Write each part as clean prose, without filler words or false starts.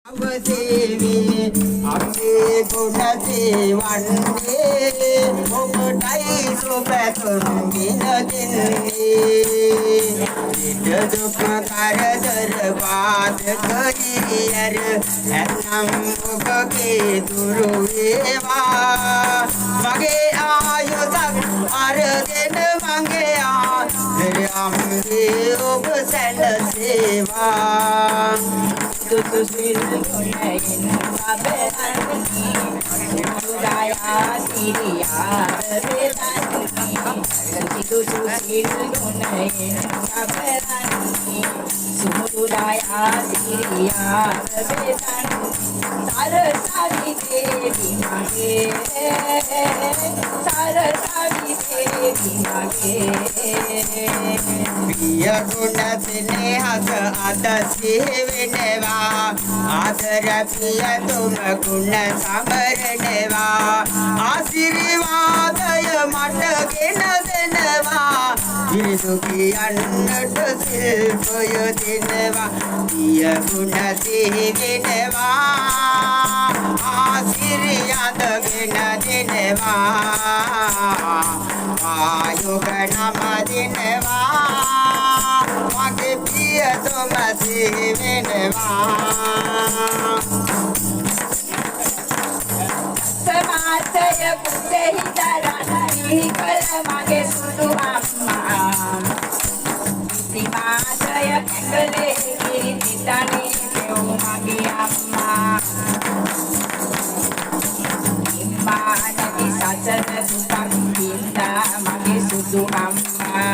देवी अक्षे गुण सेवन्ने मुकुटाई सुप्रतुंबिन दिन्ने दुख कर दरबाद करियर एन्नम मुख के दुरुवेवा मगे आयु तक अर दिन मंगे अम्बे उपसन सेवा सुशील गुणयन बाबरानी सुराया सिरिया बेदानी सुशील गुणयन बाबरानी सुराया सिरिया बेदानी सारसावी देवी मागे सारसावी देवी मागे प्रिय गुण स्नेहस आदसेविनवा आदर प्रिय तुम गुण समरणवा आशीर्वादय मठ गिन दिनवा दुखी अन्नट शिल्पय दिनवा प्रिय गुण सेविनवा आशीर्वाद गिन दिनवा आयुग नम दिनवा मगे प्रिय तुम सेविनवा समातय पुते हितरानी कल मगे सुदु अम्मा सीमातय कंगले गिरितानी देव मगे अम्मा इम्मानति साचन सुपं पिता मगे सुदु अम्मा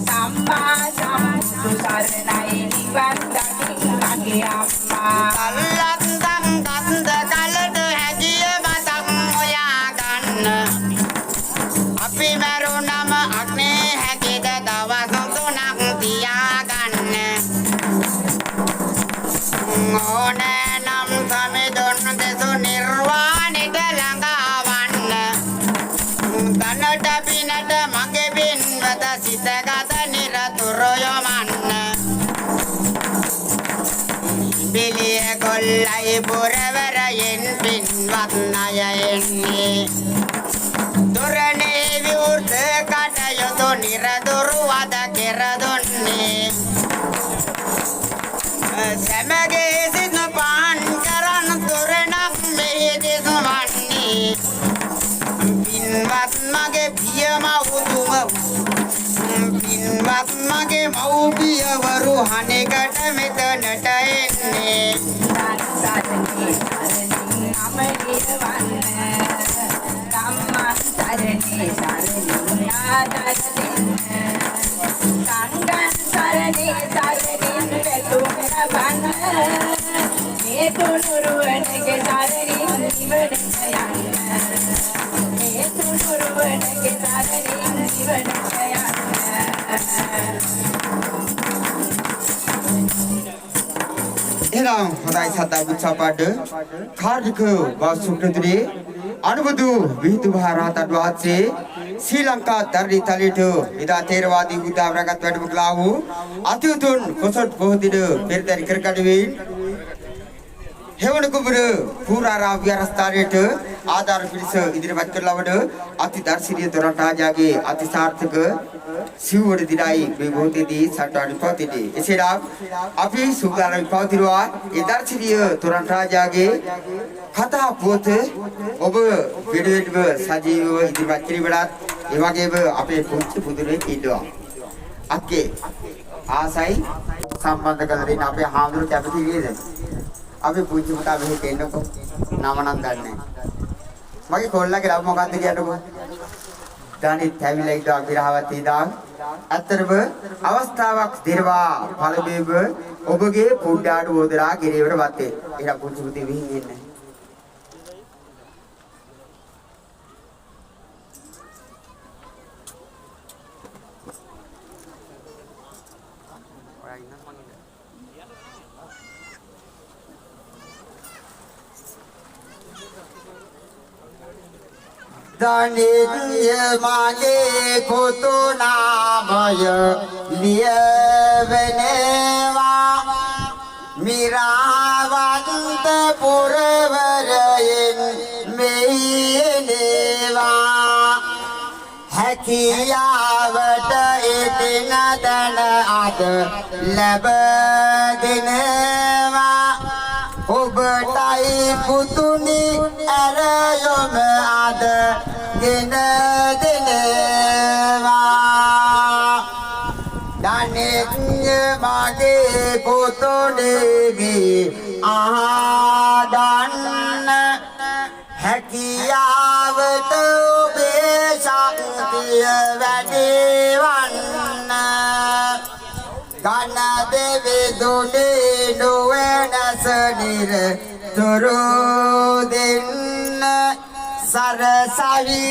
सम्मा सम्बुदु शरणै निवन्दति मगे अम्मा कल्लन्दं दन्द कलद හැදිය මතක් හොයාගන්න අපි මරුණම අග්නේ හැකිද දවස් තුනක් තියාගන්න ඕනේ නම් සමිඳුන් දෙසු නිර්වාණයට ළඟවන්න ධනට පිනට මගේ පින්වත සිතගත නිරතුරු යොමන්න බිලිය කොල්ලයි පුරවරයෙන් පින්වත් ණය එන්නේ දුරනේ විවෘත කටයුතු නිරතුරු වද කෙර දුන්නේ සමගේ සිත පාන් කරන් දුරණක් මෙහිදී සවන්නේ පින්වත් මගේ පියම උතුම පින්වත් මගේ මව්පියවරු හණේකට මෙතනට එන්නේ සරණේ සරණේ අමරිය වන්න ධම්මං සරණේ සරණේ ආදර දෙන්න සංඝං සරණේ සරණේ වෙතුන බන්න මේ තුනුරුවනගේ සරණින් නිවනට යන්න මේ තුනුරුවනගේ සරණින් නිවනට යන්න එනම් හොඳයි සදා බුද්ධපාද කාර්යික වාසුකෘතියේ අනුබුදු විහිදු මහරහතන් වහන්සේ ශ්‍රී ලංකා ධර්මී තලයට එදා තේරවාදී බුද්ධාවරගත් වැඩම කළා වූ අතිඋතුම් කොසොත් බොහෝ දින පෙරදරි කරකඩුවේ හෙවණ කුඹුර පූරාරාම විහාරස්ථානයට ආධාර පිළිස ඉදිරිපත් කරලා වඩ අති දර්ශනීය දොරටාජාගේ අති සාර්ථක සිව්වඩ දිනයි මේ මොහොතේදී සටහන් පවතින්නේ. එසේනම් අපි සුගාරම් පවතිනවා ඒ දර්ශනීය දොරටාජාගේ කතා පොත ඔබ වෙනුවෙන්ම සජීවව ඉදිරිපත් කිරීමට ඒ වගේම අපේ පුංචි පුදුරෙක් ඉන්නවා. අක්කේ ආසයි සම්බන්ධ කරලා දෙන්න අපේ හාමුදුරු කැපති වේද? අපි පුංචි පුතා මෙහෙට එන්නකො නම නම් ගන්නෑ. මගේ කොල්ලගේ නම මොකක්ද කියන්නකො? ධනිත් ඇවිල්ලා ඉඳලා විරහවති ඉඳන් අතරම අවස්ථාවක් දෙනවා පළමුව ඔබගේ පුඩාඩු හොදලා ගෙරේවට වත්තේ. එහෙනම් පුංචි පුතේ විහිං එන්න. Daniye mage koto namaya liyevenewa mira පුරවරයෙන් මෙහිනේවා හැකියාවට එදින දන අද ලැබ දෙනවා ඔබටයි පුතුනි ඇරයොම අද ගෙන දෙනවා ධනෙඥ මගේ පුතුනේවි ආදන්න හැකියාවට ඔබේ ශක්තිය වැඩිවන්න ගණ දෙවිදුනේ නොවනස නිරතුරු දෙන්න සරසවි